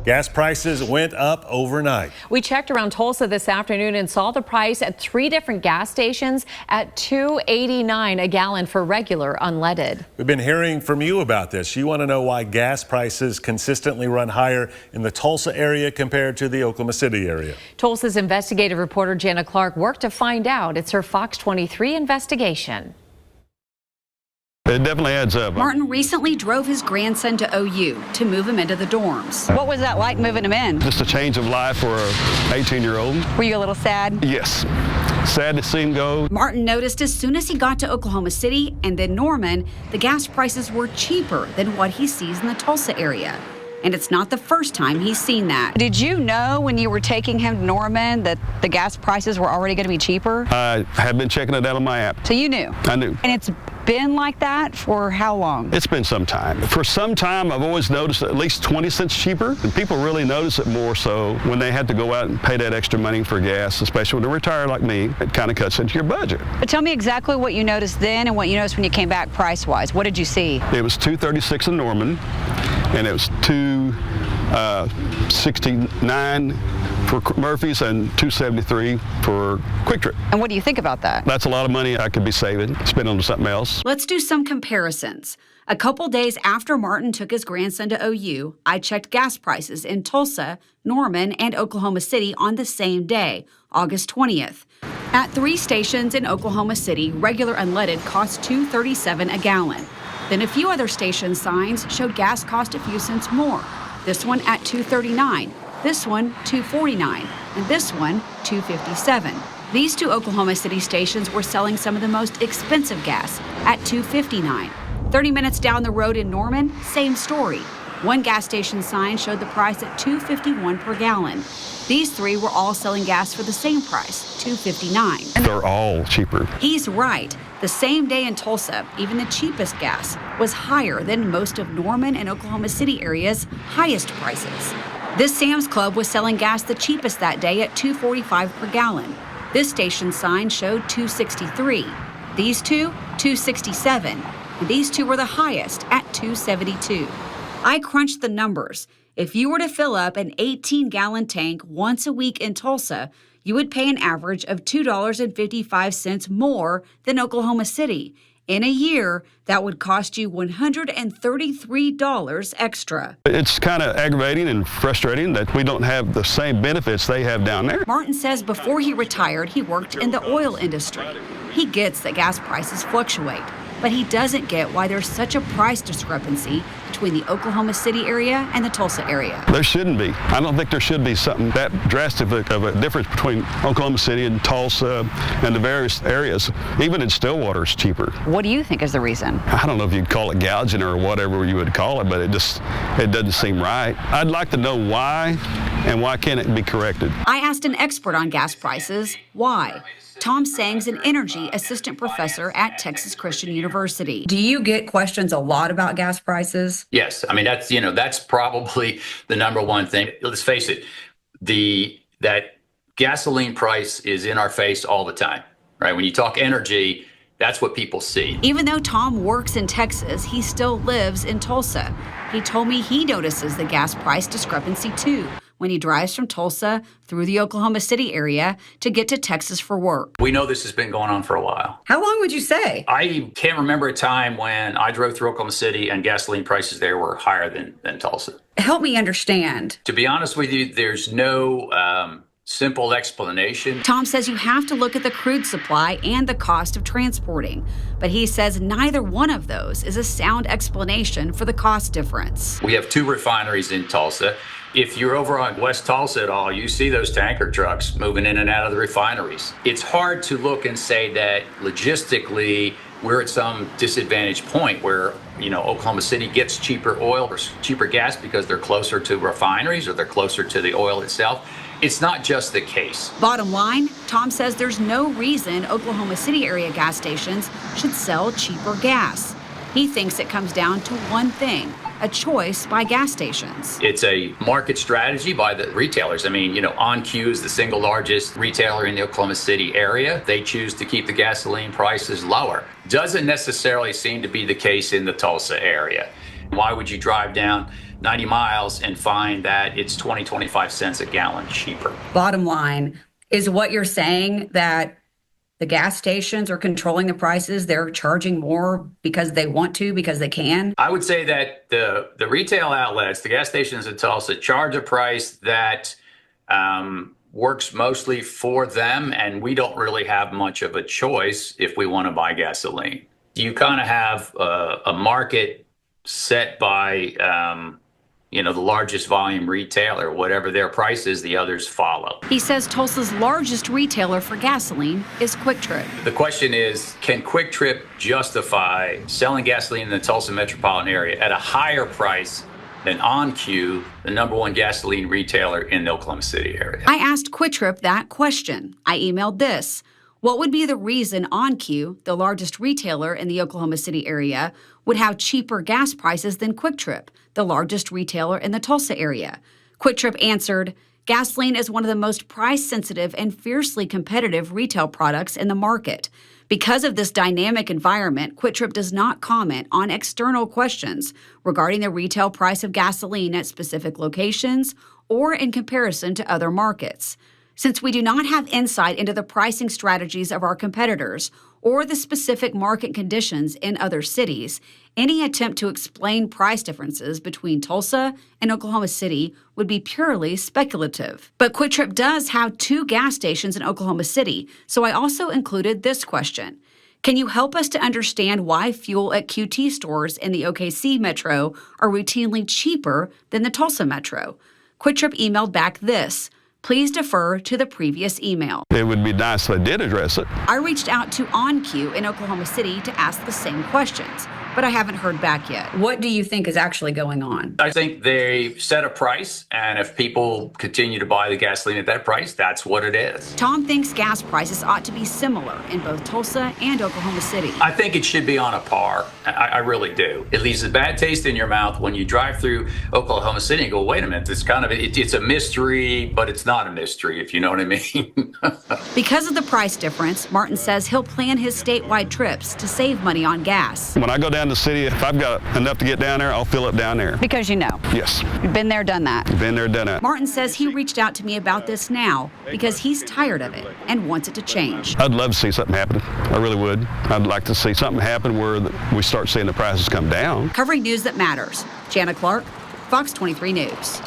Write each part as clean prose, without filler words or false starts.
Gas prices went up overnight. We checked around Tulsa this afternoon and saw the price at 3 different gas stations at $2.89 a gallon for regular unleaded. We've been hearing from you about this. You want to know why gas prices consistently run higher in the Tulsa area compared to the Oklahoma City area. Tulsa's investigative reporter Jana Clark worked to find out. It's her Fox 23 investigation. It definitely adds up. Martin recently drove his grandson to OU to move him into the dorms. What was that like moving him in? Just a change of life for an 18-year-old. Were you a little sad? Yes. Sad to see him go. Martin noticed as soon as he got to Oklahoma City and then Norman, the gas prices were cheaper than what he sees in the Tulsa area. And it's not the first time he's seen that. Did you know when you were taking him to Norman that the gas prices were already going to be cheaper? I have been checking it out on my app. So you knew? I knew. And it's been like that for how long? It's been some time. For some time, I've always noticed at least 20 cents cheaper. And people really notice it more so when they have to go out and pay that extra money for gas, especially when they're retired like me. It kind of cuts into your budget. But tell me exactly what you noticed then and what you noticed when you came back price-wise. What did you see? It was $2.36 in Norman, and it was $2.69 for Murphy's and $2.73 for Quick Trip. And what do you think about that? That's a lot of money I could be saving, spending on something else. Let's do some comparisons. A couple days after Martin took his grandson to OU, I checked gas prices in Tulsa, Norman, and Oklahoma City on the same day, August 20th. At 3 stations in Oklahoma City, regular unleaded cost $2.37 a gallon. Then a few other station signs showed gas cost a few cents more. This one at $2.39, this one $2.49, and this one $2.57. These 2 Oklahoma City stations were selling some of the most expensive gas at $2.59. 30 minutes down the road in Norman, same story. One gas station sign showed the price at $2.51 per gallon. These 3 were all selling gas for the same price, $2.59. They're all cheaper. He's right. The same day in Tulsa, even the cheapest gas was higher than most of Norman and Oklahoma City area's highest prices. This Sam's Club was selling gas the cheapest that day at $2.45 per gallon. This station sign showed $2.63. These 2, $2.67. And these 2 were the highest at $2.72. I crunched the numbers. If you were to fill up an 18-gallon tank once a week in Tulsa, you would pay an average of $2.55 more than Oklahoma City. In a year, that would cost you $133 extra. It's kind of aggravating and frustrating that we don't have the same benefits they have down there. Martin says before he retired, he worked in the oil industry. He gets that gas prices fluctuate, but he doesn't get why there's such a price discrepancy between the Oklahoma City area and the Tulsa area. There shouldn't be. I don't think there should be something that drastic of a difference between Oklahoma City and Tulsa and the various areas. Even in Stillwater, it's cheaper. What do you think is the reason? I don't know if you'd call it gouging or whatever you would call it, but it doesn't seem right. I'd like to know why, and why can't it be corrected? I asked an expert on gas prices why. Tom Sang's an energy assistant professor at Texas Christian University. Do you get questions a lot about gas prices? Yes. I mean, that's probably the number one thing. Let's face it, that gasoline price is in our face all the time, right? When you talk energy, that's what people see. Even though Tom works in Texas, he still lives in Tulsa. He told me he notices the gas price discrepancy too when he drives from Tulsa through the Oklahoma City area to get to Texas for work. We know this has been going on for a while. How long would you say? I can't remember a time when I drove through Oklahoma City and gasoline prices there were higher than Tulsa. Help me understand. To be honest with you, there's no simple explanation. Tom says you have to look at the crude supply and the cost of transporting, but he says neither one of those is a sound explanation for the cost difference. We have 2 refineries in Tulsa. If you're over on West Tulsa at all, you see those tanker trucks moving in and out of the refineries. It's hard to look and say that logistically we're at some disadvantaged point where, Oklahoma City gets cheaper oil or cheaper gas because they're closer to refineries or they're closer to the oil itself. It's not just the case. Bottom line, Tom says there's no reason Oklahoma City area gas stations should sell cheaper gas. He thinks it comes down to one thing: a choice by gas stations. It's a market strategy by the retailers. I mean, OnQ is the single largest retailer in the Oklahoma City area. They choose to keep the gasoline prices lower. Doesn't necessarily seem to be the case in the Tulsa area. Why would you drive down 90 miles and find that it's 25 cents a gallon cheaper. Bottom line, is what you're saying that the gas stations are controlling the prices? They're charging more because they want to, because they can? I would say that the retail outlets, the gas stations in Tulsa, charge a price that works mostly for them, and we don't really have much of a choice if we want to buy gasoline. You kind of have a market set by the largest volume retailer. Whatever their price is, the others follow. He says Tulsa's largest retailer for gasoline is Quick Trip. The question is, can Quick Trip justify selling gasoline in the Tulsa metropolitan area at a higher price than OnQ, the #1 gasoline retailer in the Oklahoma City area? I asked Quick Trip that question. I emailed this. What would be the reason OnQ, the largest retailer in the Oklahoma City area, would have cheaper gas prices than Quick Trip, the largest retailer in the Tulsa area? Quick Trip answered, gasoline is one of the most price-sensitive and fiercely competitive retail products in the market. Because of this dynamic environment, Quick Trip does not comment on external questions regarding the retail price of gasoline at specific locations or in comparison to other markets. Since we do not have insight into the pricing strategies of our competitors or the specific market conditions in other cities, any attempt to explain price differences between Tulsa and Oklahoma City would be purely speculative. But Quick Trip does have 2 gas stations in Oklahoma City, so I also included this question. Can you help us to understand why fuel at QT stores in the OKC metro are routinely cheaper than the Tulsa metro? Quick Trip emailed back this. Please defer to the previous email. It would be nice if they did address it. I reached out to OnQ in Oklahoma City to ask the same questions, but I haven't heard back yet. What do you think is actually going on? I think they set a price, and if people continue to buy the gasoline at that price, that's what it is. Tom thinks gas prices ought to be similar in both Tulsa and Oklahoma City. I think it should be on a par. I really do. It leaves a bad taste in your mouth when you drive through Oklahoma City and go, wait a minute, it's a mystery, but it's not a mystery, if you know what I mean. Because of the price difference, Martin says he'll plan his statewide trips to save money on gas. When I go down to the city, if I've got enough to get down there, I'll fill up down there. Because you know. Yes. You've been there, done that. Been there, done that. Martin says he reached out to me about this now because he's tired of it and wants it to change. I'd love to see something happen. I really would. I'd like to see something happen where we start seeing the prices come down. Covering news that matters. Jana Clark, Fox 23 News.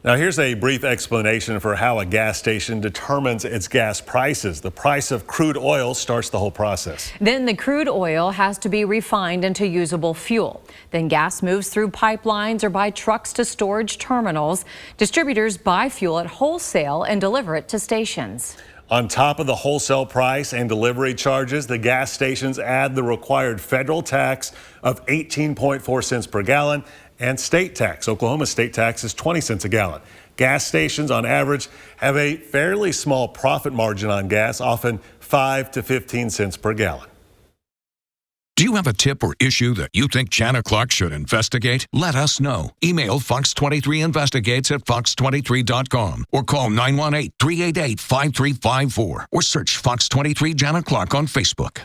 Now, here's a brief explanation for how a gas station determines its gas prices. The price of crude oil starts the whole process. Then the crude oil has to be refined into usable fuel. Then gas moves through pipelines or by trucks to storage terminals. Distributors buy fuel at wholesale and deliver it to stations. On top of the wholesale price and delivery charges, the gas stations add the required federal tax of 18.4 cents per gallon and state tax. Oklahoma state tax is 20 cents a gallon. Gas stations on average have a fairly small profit margin on gas, often 5 to 15 cents per gallon. Do you have a tip or issue that you think Jana Clark should investigate? Let us know. Email FOX23 Investigates at FOX23.com or call 918-388-5354 or search FOX23 Jana Clark on Facebook.